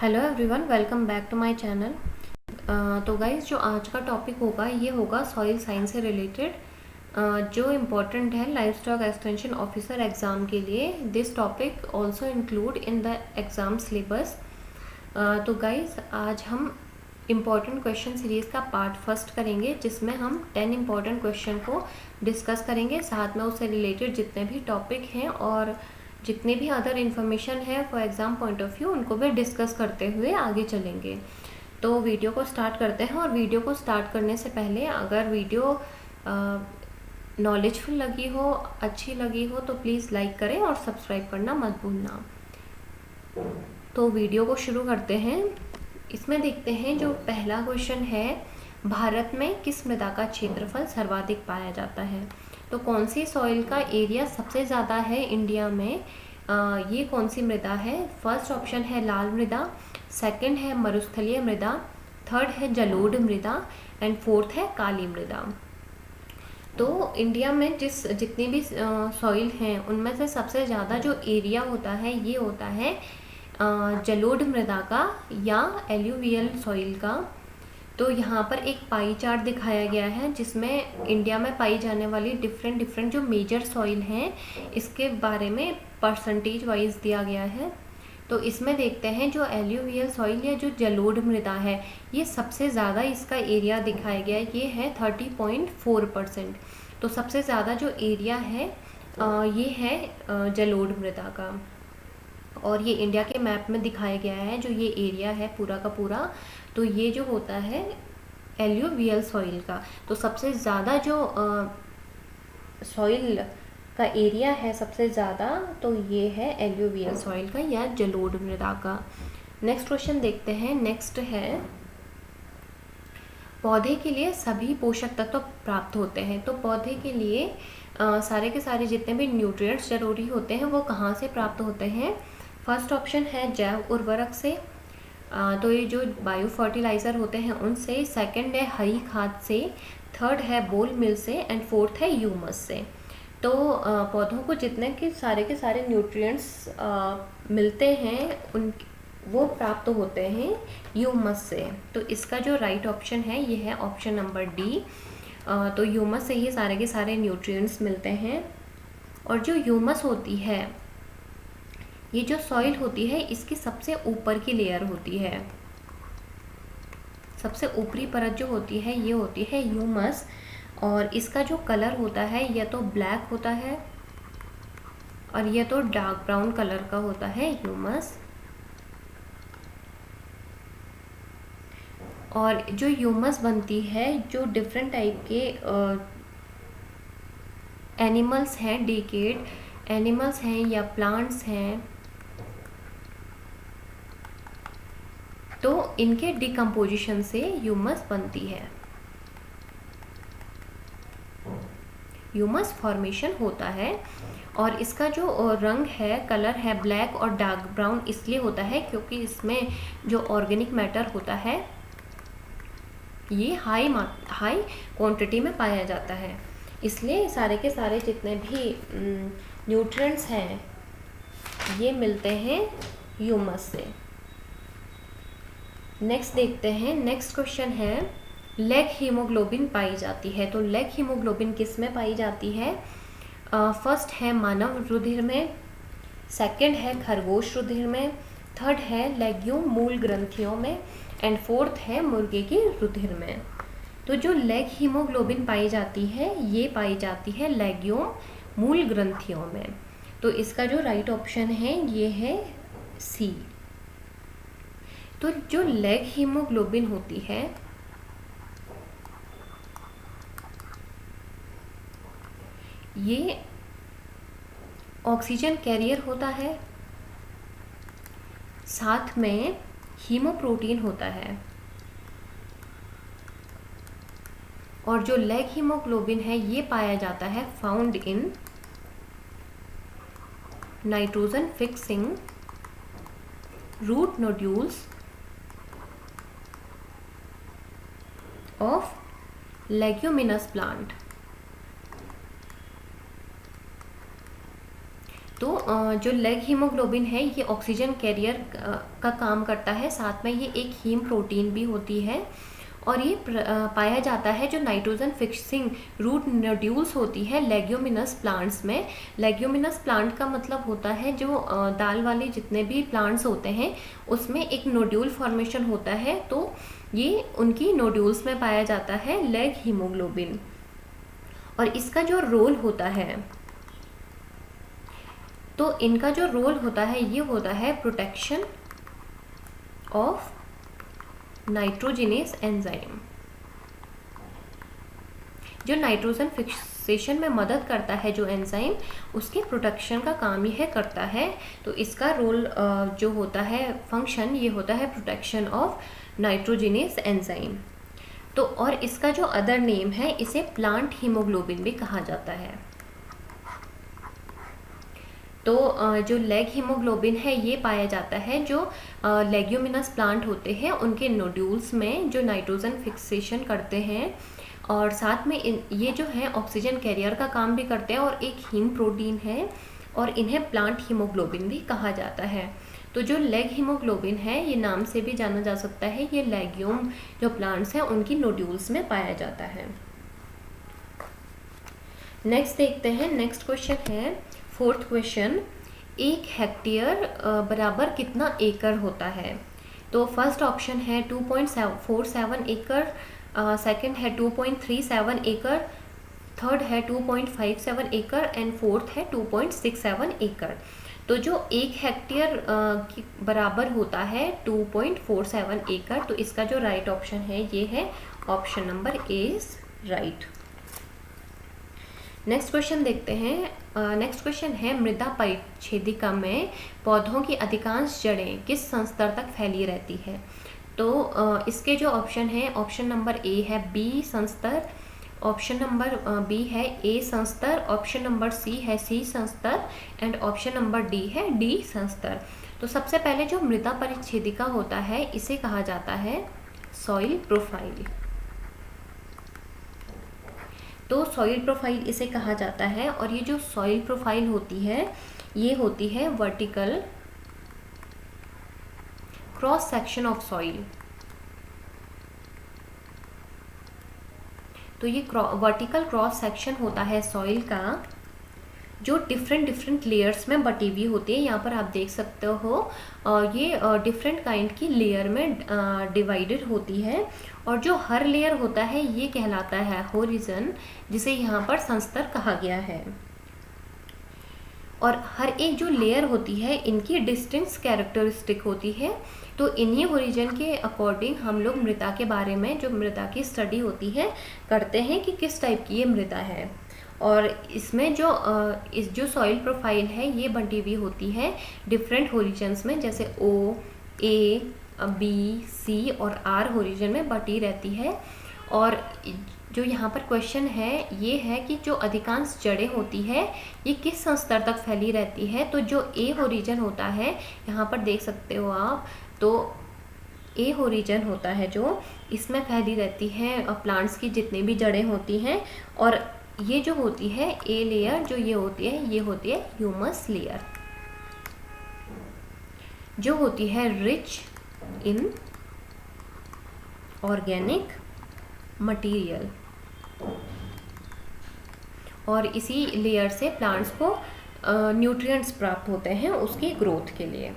Hello everyone, welcome back to my channel. तो guys, जो आज का टॉपिक होगा ये होगा सॉइल साइंस से रिलेटेड, जो इम्पोर्टेंट है livestock extension officer exam के लिए। This topic also include in the exam syllabus. तो गाइज, आज हम इम्पॉर्टेंट क्वेश्चन सीरीज़ का पार्ट फर्स्ट करेंगे, जिसमें हम 10 इम्पॉर्टेंट क्वेश्चन को डिस्कस करेंगे, साथ में उससे रिलेटेड जितने भी टॉपिक हैं और जितनी भी अदर इन्फॉर्मेशन है for exam point of view, उनको भी डिस्कस करते हुए आगे चलेंगे। तो वीडियो को स्टार्ट करते हैं। और वीडियो को स्टार्ट करने से पहले, अगर वीडियो नॉलेजफुल लगी हो, अच्छी लगी हो, तो प्लीज़ लाइक करें और सब्सक्राइब करना मत भूलना। तो वीडियो को शुरू करते हैं। इसमें देखते हैं, जो पहला क्वेश्चन है, भारत में किस मृदा का क्षेत्रफल सर्वाधिक पाया जाता है? तो कौन सी सॉइल का एरिया सबसे ज़्यादा है इंडिया में? ये कौन सी मृदा है? फर्स्ट ऑप्शन है लाल मृदा, सेकंड है मरुस्थलीय मृदा, थर्ड है जलोढ़ मृदा एंड फोर्थ है काली मृदा। तो इंडिया में जितनी भी सॉइल हैं, उनमें से सबसे ज़्यादा जो एरिया होता है ये होता है जलोढ़ मृदा का या एल्यूवियल सॉइल का। तो यहाँ पर एक पाई चार्ट दिखाया गया है, जिसमें इंडिया में पाई जाने वाली डिफरेंट जो मेजर सॉइल हैं, इसके बारे में परसेंटेज वाइज दिया गया है। तो इसमें देखते हैं, जो एल्यूवियल सॉइल या जो जलोढ़ मृदा है, ये सबसे ज़्यादा इसका एरिया दिखाया गया है, ये है 30.4%। तो सबसे ज़्यादा जो एरिया है ये है जलोढ़ मृदा का। और ये इंडिया के मैप में दिखाया गया है, जो ये एरिया है पूरा का पूरा, तो ये जो होता है एल्यूवियल सॉइल का। तो सबसे ज़्यादा जो सॉइल का एरिया है सबसे ज़्यादा, तो ये है एल्यूवियल सॉइल का या जलोढ़ मृदा का। नेक्स्ट क्वेश्चन देखते हैं। नेक्स्ट है, पौधे के लिए सभी पोषक तत्व प्राप्त होते हैं। तो पौधे के लिए सारे के सारे जितने भी न्यूट्रिएंट्स जरूरी होते हैं, वो कहाँ से प्राप्त होते हैं? फर्स्ट ऑप्शन है जैव उर्वरक से, तो ये जो बायो फर्टिलाइज़र होते हैं उनसे, सेकंड है हरी खाद से, थर्ड है बोल मिल से एंड फोर्थ है ह्यूमस से। तो पौधों को जितने के सारे न्यूट्रिएंट्स मिलते हैं, उन वो प्राप्त होते हैं ह्यूमस से। तो इसका जो राइट ऑप्शन है ये है ऑप्शन नंबर डी। तो ह्यूमस से ही सारे के सारे न्यूट्रिएंट्स मिलते हैं। और जो ह्यूमस होती है, ये जो सॉइल होती है, इसकी सबसे ऊपर की लेयर होती है, सबसे ऊपरी परत जो होती है ये होती है ह्यूमस। और इसका जो कलर होता है या तो ब्लैक होता है और यह तो डार्क ब्राउन कलर का होता है ह्यूमस। और जो ह्यूमस बनती है, जो डिफरेंट टाइप के एनिमल्स हैं, डिकेड एनिमल्स हैं या प्लांट्स हैं, तो इनके डिकम्पोजिशन से ह्यूमस बनती है, ह्यूमस फॉर्मेशन होता है। और इसका जो रंग है, कलर है, ब्लैक और डार्क ब्राउन इसलिए होता है क्योंकि इसमें जो ऑर्गेनिक मैटर होता है ये हाई क्वांटिटी में पाया जाता है, इसलिए सारे के सारे जितने भी न्यूट्रिएंट्स हैं ये मिलते हैं ह्यूमस से। नेक्स्ट देखते हैं। नेक्स्ट क्वेश्चन है, लेग हीमोग्लोबिन पाई जाती है। तो लेग हीमोग्लोबिन किस में पाई जाती है? फर्स्ट है मानव रुधिर में, सेकंड है खरगोश रुधिर में, थर्ड है लेग्यूम मूल ग्रंथियों में एंड फोर्थ है मुर्गे की रुधिर में। तो जो लेग हीमोग्लोबिन पाई जाती है ये पाई जाती है लेग्यूम मूल ग्रंथियों में। तो इसका जो राइट ऑप्शन है ये है सी। तो जो लेग हीमोग्लोबिन होती है, ये ऑक्सीजन कैरियर होता है, साथ में हीमोप्रोटीन होता है। और जो लेग हीमोग्लोबिन है ये पाया जाता है found in nitrogen fixing root nodules of leguminous plant. तो जो लेग हीमोग्लोबिन है ये ऑक्सीजन कैरियर का काम करता है, साथ में ये एक हीम प्रोटीन भी होती है और ये पाया जाता है जो नाइट्रोजन फिक्सिंग रूट नोड्यूल्स होती है लेग्यूमिनस प्लांट्स में। लेग्यूमिनस प्लांट का मतलब होता है जो दाल वाले जितने भी प्लांट्स होते हैं उसमें एक नोड्यूल फॉर्मेशन होता है, तो ये उनकी नोड्यूल्स में पाया जाता है लेग हीमोग्लोबिन। और इसका जो रोल होता है, तो इनका जो रोल होता है ये होता है प्रोटेक्शन ऑफ नाइट्रोजिनेस एंजाइम। जो नाइट्रोजन फिक्सेशन में मदद करता है जो एंजाइम, उसके प्रोटेक्शन का काम यह करता है। तो इसका रोल जो होता है फंक्शन, ये होता है प्रोटेक्शन ऑफ नाइट्रोजिनेस एंजाइम। तो और इसका जो अदर नेम है, इसे प्लांट हीमोग्लोबिन भी कहा जाता है। तो जो लेग हीमोग्लोबिन है ये पाया जाता है जो लेग्यूमिनस प्लांट होते हैं उनके नोड्यूल्स में, जो नाइट्रोजन फिक्सेशन करते हैं और साथ में ये जो है ऑक्सीजन कैरियर का काम भी करते हैं और एक हीम प्रोटीन है और इन्हें प्लांट हीमोग्लोबिन भी कहा जाता है। तो जो लेग हीमोग्लोबिन है ये नाम से भी जाना जा सकता है, ये लेग्यूम जो प्लांट्स हैं उनकी नोड्यूल्स में पाया जाता है। नेक्स्ट देखते हैं, नेक्स्ट क्वेश्चन है 4th क्वेश्चन, 1 हेक्टेयर बराबर कितना एकड़ होता है? तो फर्स्ट ऑप्शन है 2.47 एकड़, सेकंड है 2.37 एकड़, थर्ड है 2.57 एकड़ एंड फोर्थ है 2.67 एकड़। तो जो 1 हेक्टेयर के बराबर होता है 2.47 एकड़, तो इसका जो राइट ऑप्शन है ये है option number A is right. Next question देखते हैं। नेक्स्ट क्वेश्चन है मृदा परिच्छेदिका में पौधों की अधिकांश जड़ें किस संस्तर तक फैली रहती है? तो इसके जो ऑप्शन है, ऑप्शन नंबर ए है बी संस्तर, ऑप्शन नंबर बी है ए संस्तर, ऑप्शन नंबर सी है सी संस्तर एंड ऑप्शन नंबर डी है डी संस्तर। तो सबसे पहले जो मृदा परिच्छेदिका होता है इसे कहा जाता है सॉइल प्रोफाइल। तो सॉइल प्रोफाइल इसे कहा जाता है और ये जो सॉइल प्रोफाइल होती है ये होती है vertical cross section of soil. तो ये वर्टिकल क्रॉस सेक्शन होता है सॉइल का जो डिफरेंट लेयर्स में बटी हुई होती है। यहाँ पर आप देख सकते हो ये डिफरेंट काइंड की लेयर में डिवाइडेड होती है और जो हर लेयर होता है ये कहलाता है होरिजन, जिसे यहाँ पर संस्तर कहा गया है। और हर एक जो लेयर होती है इनकी डिस्टिंक्ट कैरेक्टरिस्टिक होती है। तो इन्हीं ओरिजिन के अकॉर्डिंग हम लोग मृदा के बारे में, जो मृदा की स्टडी होती है, करते हैं कि किस टाइप की ये मृदा है। और इसमें जो सॉइल प्रोफाइल है ये बंटी हुई होती है डिफरेंट ओरिजिन्स में, जैसे ओ, ए, बी, सी और आर ओरिजिन में बटी रहती है। और जो यहाँ पर क्वेश्चन है ये है कि जो अधिकांश जड़ें होती है ये किस संस्तर तक फैली रहती है? तो जो ए ओरिजिन होता है, यहाँ पर देख सकते हो आप, तो ए ओरिजिन होता है जो इसमें फैली रहती है प्लांट्स की जितनी भी जड़ें होती हैं। और ये जो होती है ए लेयर जो ये होती है ह्यूमस लेयर, जो होती है रिच इन ऑर्गेनिक मटेरियल। और इसी लेयर से प्लांट्स को न्यूट्रिएंट्स प्राप्त होते हैं उसकी ग्रोथ के लिए।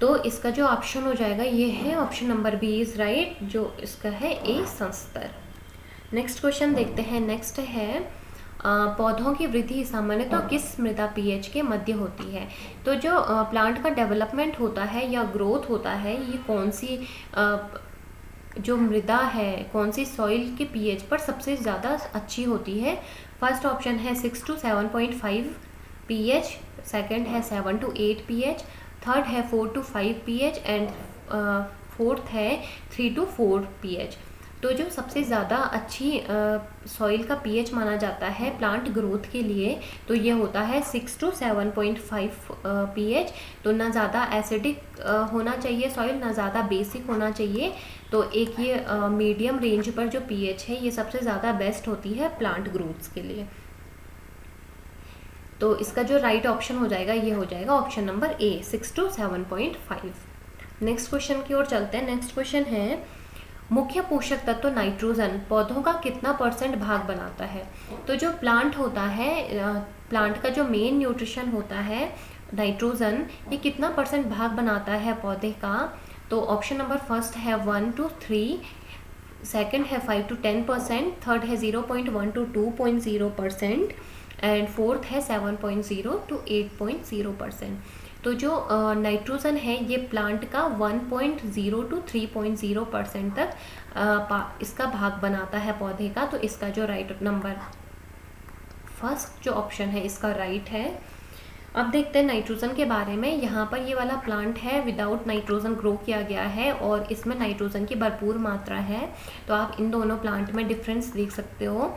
तो इसका जो ऑप्शन हो जाएगा ये है option number B is right, जो इसका है ए संस्तर। नेक्स्ट क्वेश्चन देखते हैं। नेक्स्ट है पौधों की वृद्धि सामान्यतः किस मृदा पीएच के मध्य होती है? तो जो प्लांट का डेवलपमेंट होता है या ग्रोथ होता है ये कौन सी जो मृदा है, कौन सी सॉइल के पीएच पर सबसे ज़्यादा अच्छी होती है? फर्स्ट ऑप्शन है 6 to 7.5 पीएच, सेकंड है 7 to 8 पीएच, थर्ड है 4 to 5 पीएच एंड फोर्थ है 3 to 4 पीएच। तो जो सबसे ज़्यादा अच्छी सॉइल का पीएच माना जाता है प्लांट ग्रोथ के लिए, तो ये होता है 6 to 7.5 पीएच। तो ना ज़्यादा एसिडिक होना चाहिए सॉइल, ना ज़्यादा बेसिक होना चाहिए। तो एक ये मीडियम रेंज पर जो पीएच है ये सबसे ज़्यादा बेस्ट होती है प्लांट ग्रोथ्स के लिए। तो इसका जो राइट ऑप्शन हो जाएगा ये हो जाएगा option number A 6 to 7.5। Next question की ओर चलते हैं। नेक्स्ट क्वेश्चन है मुख्य पोषक तत्व नाइट्रोजन पौधों का कितना % भाग बनाता है। तो जो प्लांट होता है, प्लांट का जो मेन न्यूट्रिशन होता है नाइट्रोजन, ये कितना % भाग बनाता है पौधे का। तो ऑप्शन नंबर फर्स्ट है 1 to 3, सेकंड है 5 to 10%, थर्ड है 0.1 to 2.0% एंड फोर्थ है 7.0 to 8.0%। तो जो नाइट्रोजन है ये प्लांट का 1.0 to 3.0% तक इसका भाग बनाता है पौधे का। तो इसका जो राइट नंबर फर्स्ट जो ऑप्शन है इसका राइट है। अब देखते हैं नाइट्रोजन के बारे में। यहाँ पर ये वाला प्लांट है विदाउट नाइट्रोजन ग्रो किया गया है और इसमें नाइट्रोजन की भरपूर मात्रा है। तो आप इन दोनों प्लांट में डिफरेंस देख सकते हो।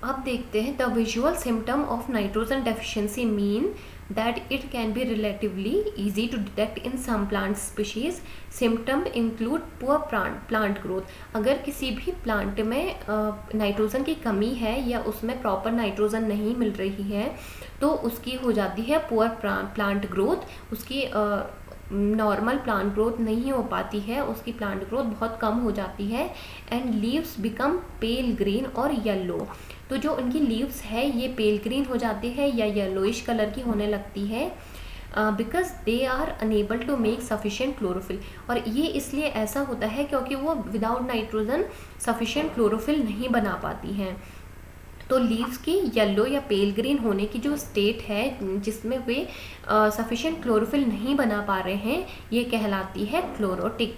अब देखते हैं the visual symptom of nitrogen deficiency mean that it can be relatively easy to detect in some plant species. Symptom include poor plant growth. अगर किसी भी प्लांट में नाइट्रोजन की कमी है या उसमें प्रॉपर नाइट्रोजन नहीं मिल रही है तो उसकी हो जाती है पुअर प्लांट ग्रोथ, उसकी नॉर्मल प्लांट ग्रोथ नहीं हो पाती है, उसकी प्लांट ग्रोथ बहुत कम हो जाती है and leaves become pale green और येलो। तो जो उनकी लीव्स है ये पेल ग्रीन हो जाती है या येलोइश कलर की होने लगती है because they are unable to make sufficient chlorophyll. और ये इसलिए ऐसा होता है क्योंकि वो विदाउट नाइट्रोजन सफिशिएंट क्लोरोफिल नहीं बना पाती हैं। तो लीव्स की येलो या पेल ग्रीन होने की जो स्टेट है जिसमें वे सफिशिएंट क्लोरोफिल नहीं बना पा रहे हैं ये कहलाती है क्लोरोटिक।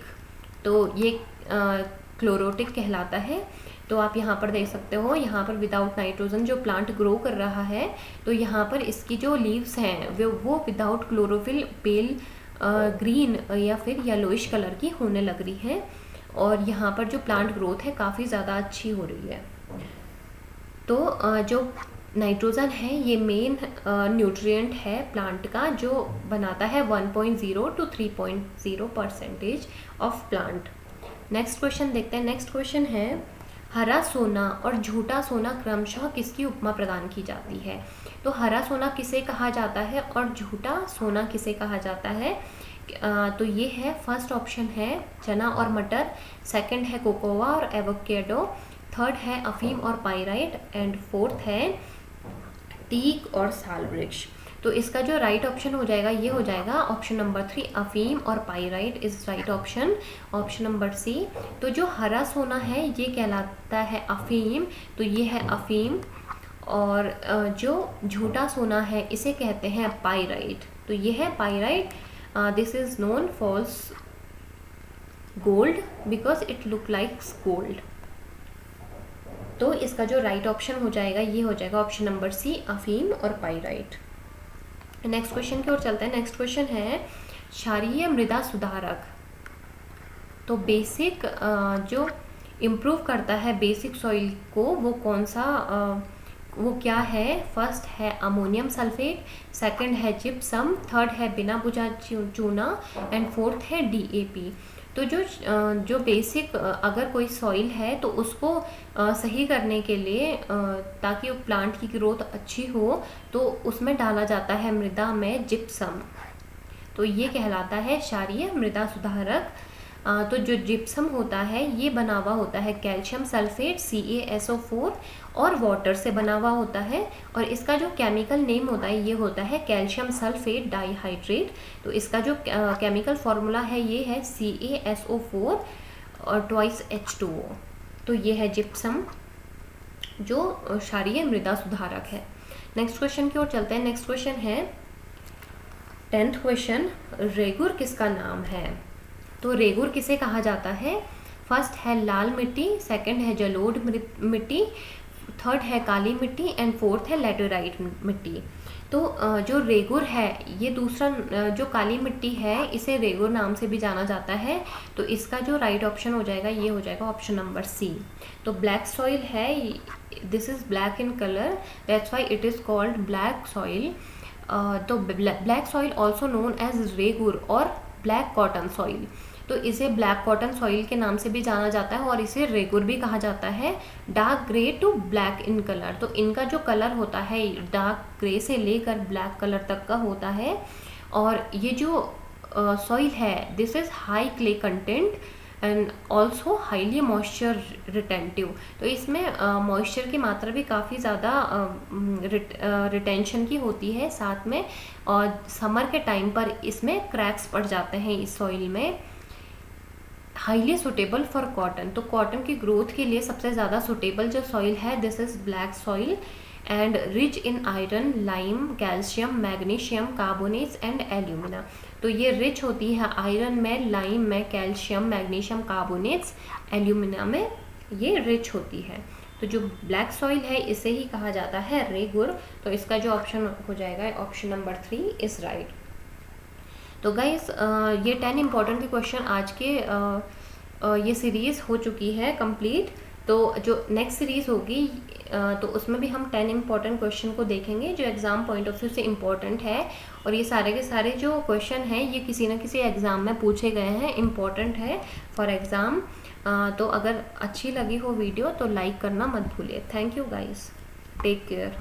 तो ये क्लोरोटिक कहलाता है। तो आप यहाँ पर देख सकते हो, यहाँ पर विदाउट नाइट्रोजन जो प्लांट ग्रो कर रहा है तो यहाँ पर इसकी जो लीव्स हैं वो विदाउट क्लोरोफिल पेल ग्रीन या फिर येलोइश कलर की होने लग रही है और यहाँ पर जो प्लांट ग्रोथ है काफ़ी ज़्यादा अच्छी हो रही है। तो जो नाइट्रोजन है ये मेन न्यूट्रिएंट है प्लांट का जो बनाता है 1.0 to 3.0% of plant. Next question देखते हैं। नेक्स्ट क्वेश्चन है हरा सोना और झूठा सोना क्रमशः किसकी उपमा प्रदान की जाती है। तो हरा सोना किसे कहा जाता है और झूठा सोना किसे कहा जाता है। तो ये है फर्स्ट ऑप्शन है चना और मटर, सेकंड है कोकोआ और एवोकेडो, थर्ड है अफीम और पाइराइट एंड फोर्थ है टीक और साल वृक्ष। तो इसका जो राइट ऑप्शन हो जाएगा ये हो जाएगा ऑप्शन नंबर 3 अफीम और pyrite is right option, option number C. तो जो हरा सोना है ये कहलाता है अफीम, तो ये है अफीम। और जो झूठा सोना है इसे कहते हैं पाइराइट, तो ये है pyrite. This is known false gold because it look likes gold. तो इसका जो राइट ऑप्शन हो जाएगा ये हो जाएगा ऑप्शन नंबर सी अफीम और पाइराइट। नेक्स्ट क्वेश्चन की ओर चलते हैं। नेक्स्ट क्वेश्चन है क्षारीय मृदा सुधारक। तो बेसिक जो इम्प्रूव करता है बेसिक सॉइल को वो कौन सा वो क्या है। फर्स्ट है अमोनियम सल्फेट, सेकंड है जिप्सम, थर्ड है बिना बुझा चूना एंड फोर्थ है DAP। तो जो बेसिक अगर कोई सॉइल है तो उसको सही करने के लिए ताकि प्लांट की ग्रोथ अच्छी हो तो उसमें डाला जाता है मृदा में जिप्सम। तो ये कहलाता है क्षारीय मृदा सुधारक। तो जो जिप्सम होता है ये बना हुआ होता है कैल्शियम सल्फेट CaSO4 और वाटर से बना हुआ होता है और इसका जो केमिकल नेम होता है ये होता है कैल्शियम सल्फेट डाइहाइड्रेट। तो इसका जो केमिकल फॉर्मूला है ये है CaSO4 और ट्वाइस H2O। तो ये है जिप्सम जो क्षारीय मृदा सुधारक है। नेक्स्ट क्वेश्चन की ओर चलते हैं। नेक्स्ट क्वेश्चन है 10th क्वेश्चन, रेगुर किसका नाम है। तो रेगुर किसे कहा जाता है। फर्स्ट है लाल मिट्टी, सेकंड है जलोढ़ मिट्टी, थर्ड है काली मिट्टी एंड फोर्थ है लैटेराइट मिट्टी। तो जो रेगुर है ये दूसरा जो काली मिट्टी है इसे रेगुर नाम से भी जाना जाता है। तो इसका जो राइट ऑप्शन हो जाएगा ये हो जाएगा ऑप्शन नंबर सी। तो ब्लैक सॉइल है, this is black in colour that's why it is called black soil. तो black soil also known as regur और ब्लैक कॉटन सॉइल। तो इसे ब्लैक कॉटन सॉइल के नाम से भी जाना जाता है और इसे रेगुर भी कहा जाता है। Dark grey to black in colour, तो इनका जो कलर होता है डार्क ग्रे से लेकर ब्लैक कलर तक का होता है। और ये जो सॉइल है this is high clay content and also highly moisture retentive, तो इसमें मॉइस्चर की मात्रा भी काफ़ी ज़्यादा रिटेंशन की होती है साथ में। और समर के टाइम पर इसमें क्रैक्स पड़ जाते हैं इस सॉइल में। हाईली सुटेबल फॉर कॉटन, तो कॉटन की ग्रोथ के लिए सबसे ज़्यादा सुटेबल जो सॉइल है this is black soil and rich in iron, lime, calcium, magnesium, carbonates and alumina. तो ये रिच होती है आयरन में, लाइम में, कैल्शियम, मैग्नीशियम, कार्बोनेट्स, एल्यूमिना में ये रिच होती है। तो जो ब्लैक सॉइल है इसे ही कहा जाता है रेगुर। तो इसका जो ऑप्शन हो जाएगा ऑप्शन नंबर 3 इज़ राइट। तो गाइस ये 10 इम्पॉर्टेंट के क्वेश्चन आज के ये सीरीज़ हो चुकी है कंप्लीट। तो जो नेक्स्ट सीरीज़ होगी तो उसमें भी हम 10 इम्पॉर्टेंट क्वेश्चन को देखेंगे जो एग्ज़ाम पॉइंट ऑफ व्यू से इम्पॉर्टेंट है। और ये सारे के सारे जो क्वेश्चन हैं ये किसी न किसी एग्ज़ाम में पूछे गए हैं, इम्पॉर्टेंट है फॉर एग्ज़ाम। तो अगर अच्छी लगी हो वीडियो तो लाइक करना मत भूलिए। Thank you guys, take care.